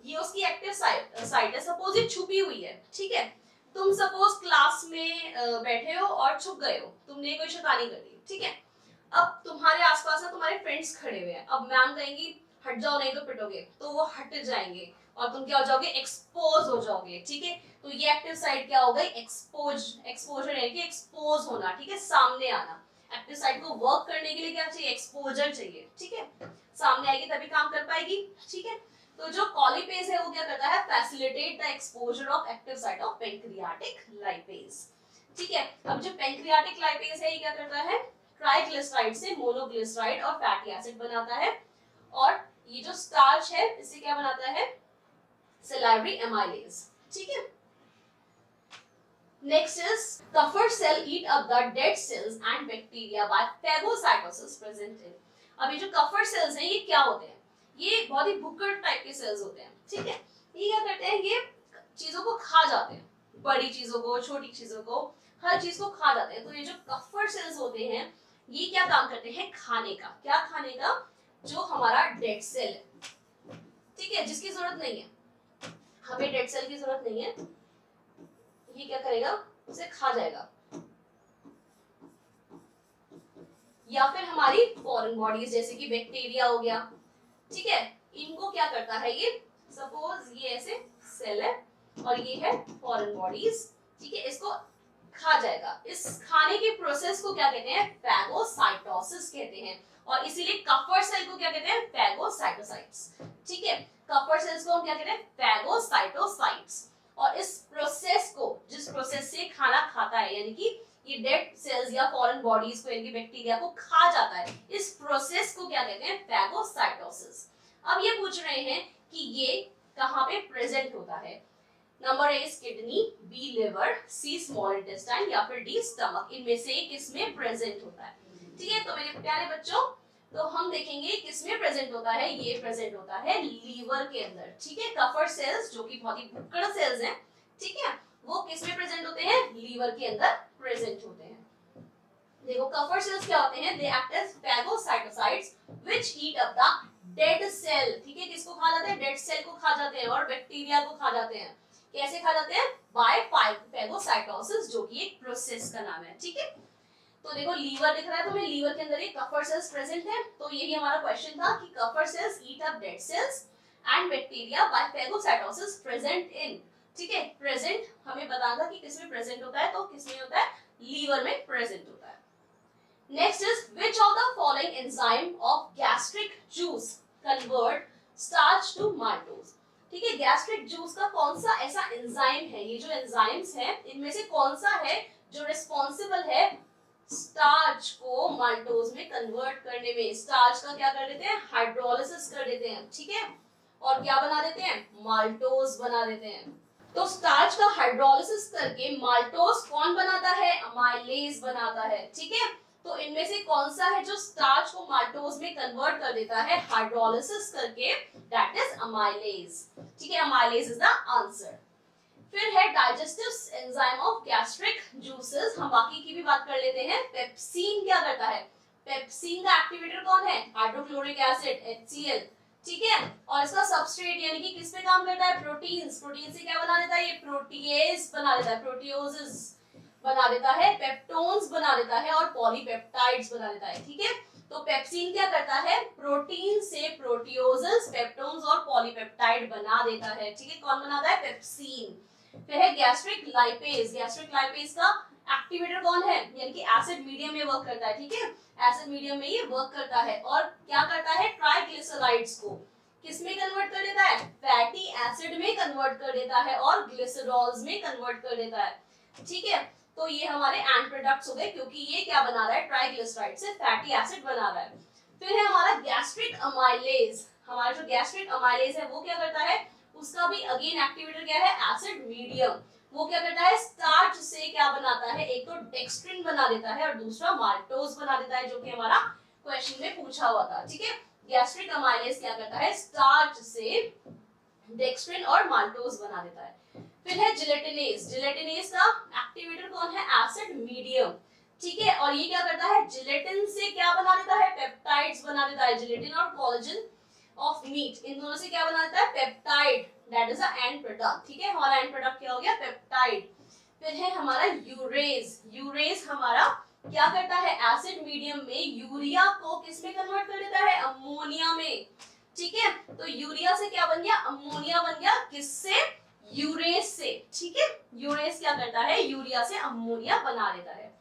ये उसकी एक्टिव साइट है। सपोज ये छुपी हुई है, ठीक है, तुम सपोज क्लास में बैठे हो और छुप गए हो, तुमने कोई शैतानी कर दी, ठीक है, अब तुम्हारे आसपास ना तुम्हारे फ्रेंड्स खड़े हुए हैं, अब मैम कहेंगी हट जाओ नहीं तो पिटोगे, तो वो हट जाएंगे और तुम क्या हो जाओगे, एक्सपोज हो जाओगे, ठीक है। तो ये एक्टिव साइट क्या हो गई, एक्सपोजर यानी कि एक्सपोज होना, ठीक है, सामने आना। एक्टिव साइट को वर्क करने के लिए क्या चाहिए, एक्सपोजर चाहिए, ठीक है, सामने आएगी तभी काम कर पाएगी, ठीक है। तो जो कॉलीपेज है वो क्या करता है, facilitate the exposure of active site of pancreatic lipase, ठीक है। अब जो पैंक्रियाटिक लाइपेज है ये क्या करता है, ट्राइग्लिसराइड से मोनोग्लिसराइड और फैटी एसिड बनाता है, और ये जो स्टार्च है इससे क्या बनाता है, सैलाइवरी एमाइलेज, ठीक है। Next is Kupffer cell eat up the dead cells and bacteria by phagocytosis present in. अब ये जो कफर सेल्स हैं ये क्या होते हैं, ये बहुत ही भुक्कड़ टाइप के सेल्स होते हैं, ठीक है। ये क्या करते हैं, ये चीजों को खा जाते हैं, बड़ी चीजों को, छोटी चीजों को, हर चीज को खा जाते हैं। तो ये जो कफर सेल्स होते हैं ये क्या काम करते हैं, खाने का। क्या खाने का, जो हमारा डेड सेल है, ठीक है, जिसकी जरूरत नहीं है, हमें डेड सेल की जरूरत नहीं है, ये क्या करेगा, उसे खा जाएगा। या फिर हमारी फॉरेन बॉडीज जैसे कि बैक्टीरिया हो गया, ठीक है, इनको क्या करता है, ये सपोज ये ऐसे सेल है और ये है फॉरेन बॉडीज, ठीक है, इसको खा जाएगा। इस खाने के प्रोसेस को क्या कहते हैं, फैगोसाइटोसिस कहते हैं, और इसीलिए कफर सेल को क्या कहते हैं, फैगोसाइटोसाइट्स, ठीक है। कफर सेल्स को हम क्या कहते हैं, फैगोसाइटोसाइट्स। और इस प्रोसेस को, जिस प्रोसेस से खाना खाता है, यानी कि ये डेड सेल्स या फॉरेन बॉडीज को, यानी कि बैक्टीरिया को खा जाता है, इस प्रोसेस को क्या कहते हैं, फैगोसाइटोसिस। अब ये पूछ रहे हैं कि ये कहां पे प्रेजेंट होता है। Number A is kidney, B liver, C small intestine या फिर डी स्टमक। इनमें से किसमें प्रेजेंट होता है, ठीक है। तो मेरे प्यारे बच्चों, तो हम देखेंगे किसमें प्रेजेंट होता है, ये प्रेजेंट होता है लीवर के अंदर, ठीक है। कफर सेल्स जो कि बहुत ही भुक्कड़ सेल्स हैं, ठीक है, वो किसमें प्रेजेंट होते हैं, लीवर के अंदर प्रेजेंट होते हैं। देखो कफर सेल्स क्या होते हैं, they act as phagocytocytes which eat up the dead cell, ठीक है, किसको खा जाते हैं, डेड सेल को खा जाते हैं और बैक्टीरिया को खा जाते हैं। कैसे खा जाते हैं, बाय फैगोसाइटोसिस, जो कि एक प्रोसेस का नाम है, ठीक है। तो देखो लीवर दिख रहा है तुम्हें, लीवर के अंदर ये कफर सेल्स प्रेजेंट है। तो यही हमारा क्वेश्चन था कि Kupffer cells eat up dead cells and bacteria bye phagocytosis present in, ठीक है। प्रेजेंट हमें बताना था कि किसमें प्रेजेंट होता है, तो किसमें होता है, लीवर में प्रेजेंट होता है। Next is which of the following enzyme of gastric juice convert starch to maltose, ठीक है। गैस्ट्रिक जूस का कौन सा ऐसा एंजाइम है, ये जो एंजाइम्स हैं इनमें से कौन सा है जो रिस्पांसिबल है स्टार्च को माल्टोज में कन्वर्ट करने में। स्टार्च का क्या कर देते हैं, हाइड्रोलिसिस कर देते हैं, ठीक है, और क्या बना देते हैं, माल्टोज बना देते हैं। तो स्टार्च का हाइड्रोलिसिस करके माल्टोज कौन बनाता है, अमाइलेज बनाता है, ठीक है। तो इनमें से कौन सा है जो स्टार्च को माल्टोज में कन्वर्ट कर देता है हाइड्रोलिसिस करके, दैट इज अमाइलेज, ठीक है, अमाइलेज इज द आंसर। फिर है digestive enzyme of gastric juices, हम बाकी की भी बात कर लेते हैं। पेप्सिन क्या करता है, पेप्सिन का एक्टिवेटर कौन है, हाइड्रोक्लोरिक एसिड HCl, ठीक है, और इसका सबस्ट्रेट यानी कि किस पे काम करता है, प्रोटीन्स। प्रोटीन से क्या बना देता है, ये प्रोटीएज बना देता है, प्रोटियोसिस बना देता है, पेप्टोन्स बना देता है और पॉलीपेप्टाइड्स बना देता है, ठीक है। तो पेप्सिन क्या करता है, प्रोटीन से प्रोटियोसिस, पेप्टोन्स और पॉलीपेप्टाइड बना देता है, ठीक है। कौन बनाता है, पेप्सिन। फिर है गैस्ट्रिक लाइपेज, गैस्ट्रिक लाइपेज का एक्टिवेटर कौन है, यानी कि एसिड मीडियम में वर्क करता है, ठीक है, एसिड मीडियम में ये वर्क करता है और क्या करता है, ट्राइग्लिसराइड्स को किस में कन्वर्ट कर देता है, फैटी एसिड में कन्वर्ट कर देता है और ग्लिसरॉल्स में कन्वर्ट कर देता है, ठीक है। तो ये हमारे एंड प्रोडक्ट्स हो गए, क्योंकि ये क्या बना रहा है, ट्राइग्लिसराइड से फैटी एसिड बना रहा है। फिर है हमारा गैस्ट्रिक अमाइलेज। हमारा जो गैस्ट्रिक अमाइलेज है वो क्या करता है, उसका भी अगेन एक्टिवेटर क्या है, एसिड मीडियम। वो क्या करता है, स्टार्च से क्या बनाता है, एक तो डेक्स्ट्रिन बना देता है और दूसरा माल्टोज बना देता है, जो कि हमारा क्वेश्चन में पूछा हुआ था, ठीक है। गैस्ट्रिक अमाइलेज क्या करता है, स्टार्च से डेक्स्ट्रिन और माल्टोज बना देता है। फिर है जिलेटिनेज। जिलेटिनेज का एक्टिवेटर कौन है, एसिड मीडियम, ठीक है। और ये क्या करता है, जिलेटिन से क्या बना देता है, पेप्टाइड्स बना देता है। जिलेटिन और कोलेजन ऑफ मीट, इन दोनों से क्या बना देता है, peptide, that is the end product, ठीक है। हमारा एंड प्रोडक्ट क्या हो गया, पेप्टाइड। फिर है हमारा यूरेज। यूरेज हमारा क्या करता है, एसिड मीडियम में यूरिया को किस में कन्वर्ट कर देता है, अमोनिया में, ठीक है। तो यूरिया से क्या बन गया, अमोनिया बन गया, किससे, यूरेज से, ठीक है। यूरेज क्या करता है, यूरिया से अमोनिया बना देता है।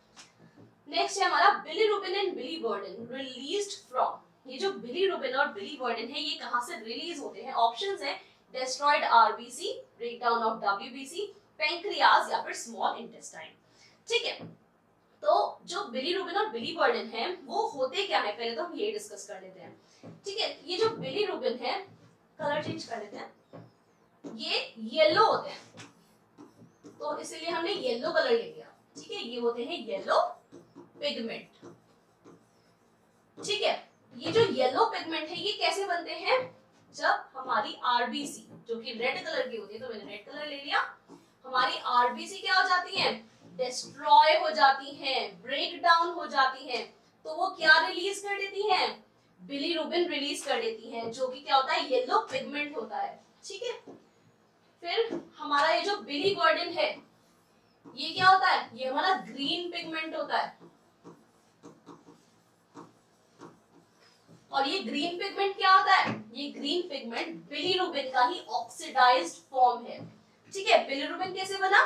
नेक्स्ट है हमारा bilirubin and biliverdin released from. ये जो बिलीरुबिन और बिलीवर्डिन है ये कहां से रिलीज होते हैं, ऑप्शंस है destroyed RBC, breakdown of WBC, pancreas या फिर स्मॉल इंटेस्टाइन, ठीक है। तो जो बिलीरुबिन और बिलीवर्डिन है वो होते क्या है, पहले तो हम ये डिस्कस कर लेते हैं, ठीक है। ये जो बिलीरुबिन है, कलर चेंज कर लेते हैं, ये येलो होते हैं, तो इसलिए हमने येलो कलर ले लिया, ठीक है। ये होते हैं येलो पिगमेंट, ठीक है। ये जो येलो पिगमेंट है ये कैसे बनते हैं, जब हमारी आरबीसी जो कि रेड कलर की होती है, तो मैंने रेड कलर ले लिया, हमारी आरबीसी क्या हो जाती है, डिस्ट्रॉय हो जाती हैं, ब्रेक डाउन हो जाती हैं, तो वो क्या रिलीज कर देती हैं, बिलीरुबिन रिलीज कर देती हैं, जो कि क्या होता है, येलो पिगमेंट होता है, ठीक है। फिर हमारा ये जो बिलीवर्डिन है ये क्या होता है, ये हमारा ग्रीन पिगमेंट होता है, और ये ग्रीन पिगमेंट क्या होता है, ये ग्रीन पिगमेंट बिलीरुबिन का ही ऑक्सीडाइज्ड फॉर्म है, ठीक है। बिलीरुबिन कैसे बना,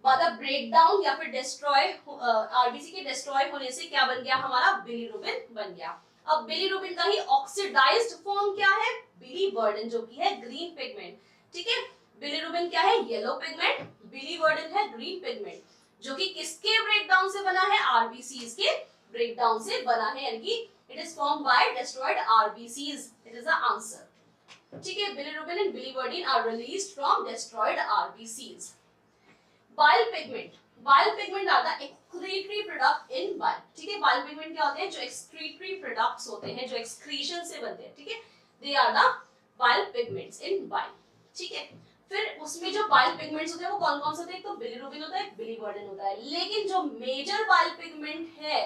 बाद ऑफ ब्रेकडाउन या फिर डिस्ट्रॉय, आरबीसी के डिस्ट्रॉय होने से क्या बन गया, हमारा बिलीरुबिन बन गया। अब बिलीरुबिन का ही ऑक्सीडाइज्ड फॉर्म क्या है, बिलीवर्डिन, जो कि है ग्रीन पिगमेंट, ठीक है। बिलीरुबिन क्या है, येलो पिगमेंट, बिलीवर्डिन है ग्रीन पिगमेंट, जो कि किसके ब्रेकडाउन से बना है, आरबीसीज के ब्रेकडाउन से बना है, यानी कि it is formed by destroyed RBCs, it is the answer, ठीक है। Bilirubin and biliverdin are released from destroyed RBCs. Bile pigment, bile pigment are the excretory product in bile, ठीक है। bile pigment क्या होते हैं, जो excretory products होते हैं, जो excretion से बनते हैं, ठीक है, they are the bile pigments in bile, ठीक है। फिर उसमें जो bile pigments होते हैं वो कौन कौन से होते हैं, एक तो बिलीरुबिन होता है, बिलीवर्डिन होता है, लेकिन जो मेजर bile pigment है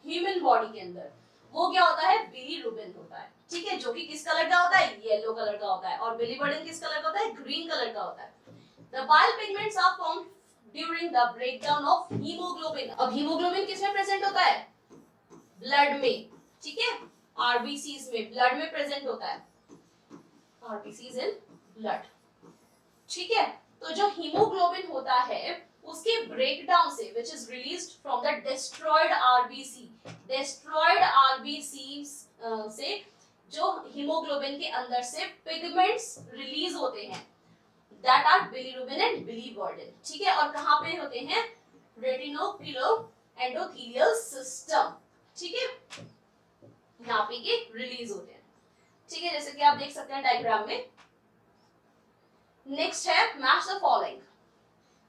ह्यूमन बॉडी के अंदर वो क्या होता है, बिलीरुबिन होता है, ठीक है, जो कि किस कलर का होता है, येलो कलर का होता है, और बिलीवर्डिन किस कलर का होता है, ग्रीन कलर का होता है। The bile pigments are formed during the breakdown of hemoglobin। अब हीमोग्लोबिन किसमें प्रेजेंट होता है, ब्लड में, ठीक है, आरबीसीज में, ब्लड में प्रेजेंट होता है, आरबीसीज इन ब्लड, ठीक है। तो जो हीमोग्लोबिन होता है उसके ब्रेकडाउन से which is released from the destroyed RBC, destroyed RBC से जो हीमोग्लोबिन के अंदर से पिगमेंट्स रिलीज होते हैं, that are bilirubin and biliverdin, ठीक है। और कहां पे होते हैं, रेटिनोक्यूलर एंडोथेलियल सिस्टम, ठीक है, यहाँ पे ये रिलीज होते हैं, ठीक है, जैसे कि आप देख सकते हैं डायग्राम में। नेक्स्ट है मैच द फॉलोइंग।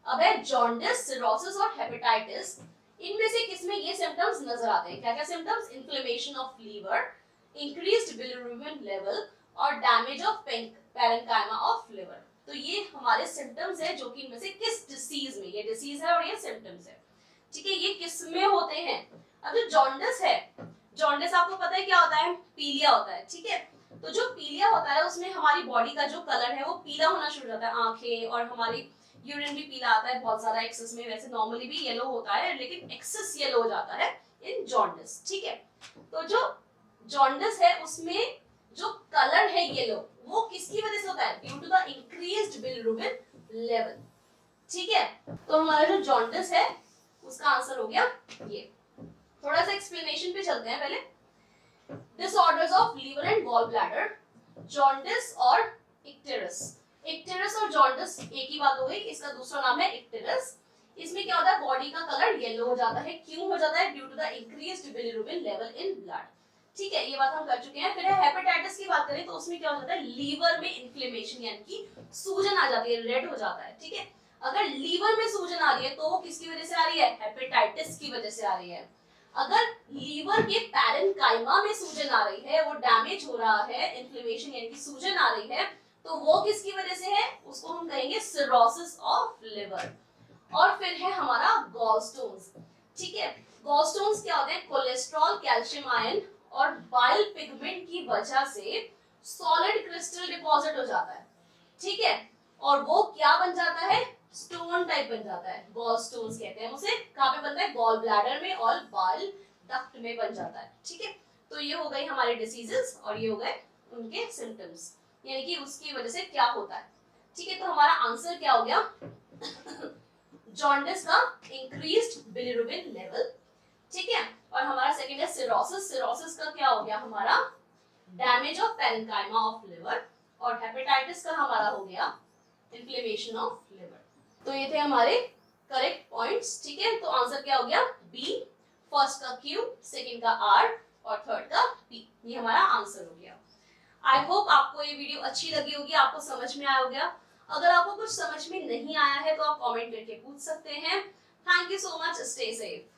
अब है जॉन्डिस, सिरोसिस और हेपेटाइटिस, इनमें से किसमें ये सिम्टम्स नजर आते हैं, क्या क्या symptoms, inflammation of liver, increased bilirubin level और damage of parenchyma of liver. तो ये हमारे सिम्टम्स है जो कि इनमें से किस डिसीज में, ये डिसीज है और ये सिम्टम्स है, ठीक है, ये किस में होते हैं। अब जो जॉन्डिस है, जॉन्डिस आपको पता है क्या होता है, पीलिया होता है, ठीक है। तो जो पीलिया होता है उसमें हमारी बॉडी का जो कलर है वो पीला होना शुरू हो जाता है, आंखें और हमारी यूरिन भी पीला आता है बहुत ज्यादा एक्सेस में, वैसे नॉर्मली भी येलो होता है लेकिन एक्सेस येलो हो जाता है इन जॉन्डिस, ठीक है। तो जो जॉन्डिस है उसमें जो कलर है येलो वो किसकी वजह से होता है, due to the increased bilirubin level, ठीक है। तो हमारा जो जॉन्डिस है उसका आंसर हो गया ये। थोड़ा सा एक्सप्लेनेशन पे चलते हैं पहले। Disorders of liver and gall bladder, jaundice और इक्टेरस। इक्टेरस और जॉन्डिस एक ही बात हो गई, इसका दूसरा नाम है इक्टेरस। इसमें क्या होता है, बॉडी का कलर येलो हो जाता है। क्यों हो जाता है? Due to the increased bilirubin level in blood. ठीक है, ये बात हम कर चुके हैं। फिर हेपेटाइटिस की बात करें तो उसमें क्या हो जाता है, लीवर में इन्फ्लेमेशन यानी कि सूजन आ जाती है, रेड हो जाता है। ठीक है, अगर लीवर में सूजन आ रही है तो वो किसकी वजह से आ रही है? हेपेटाइटिस की वजह से आ रही है। अगर लीवर के पैरेन्काइमा में सूजन आ रही है, वो डैमेज हो रहा है, इन्फ्लेमेशन यानी कि सूजन आ रही है, तो वो किसकी वजह से है? उसको हम कहेंगे सिरोसिस ऑफ लिवर। और फिर है हमारा गॉलस्टोन्स। ठीक है, गॉलस्टोन्स क्या होते हैं? कोलेस्ट्रॉल, कैल्शियम आयन और बाइल पिगमेंट की वजह से सॉलिड क्रिस्टल डिपॉजिट हो जाता है। ठीक है, और वो क्या बन जाता है? स्टोन टाइप बन जाता है। गॉलस्टोन्स कहते हैं उसे। कहां पे बनता है? गॉल ब्लैडर में और बाइल डक्ट में बन जाता है। ठीक है, तो ये हो गई हमारी डिसीजेस और ये हो गए उनके सिम्टम्स, यानी कि उसकी वजह से क्या होता है। ठीक है, तो हमारा आंसर क्या हो गया? जॉन्डिस का इंक्रीज्ड बिलिरुबिन लेवल। ठीक है, और हमारा सेकंड है सिरोसिस। सिरोसिस का क्या हो गया हमारा? Damage of parenchyma of liver. और हेपेटाइटिस का हमारा हो गया इन्फ्लेमेशन ऑफ लिवर। तो ये थे हमारे करेक्ट पॉइंट्स। ठीक है, तो आंसर क्या हो गया? बी। फर्स्ट का क्यू, सेकंड का आर और थर्ड का पी। ये हमारा आंसर हो गया। आई होप आपको ये वीडियो अच्छी लगी होगी, आपको समझ में आया होगा। अगर आपको कुछ समझ में नहीं आया है तो आप कमेंट करके पूछ सकते हैं। Thank you so much, stay safe.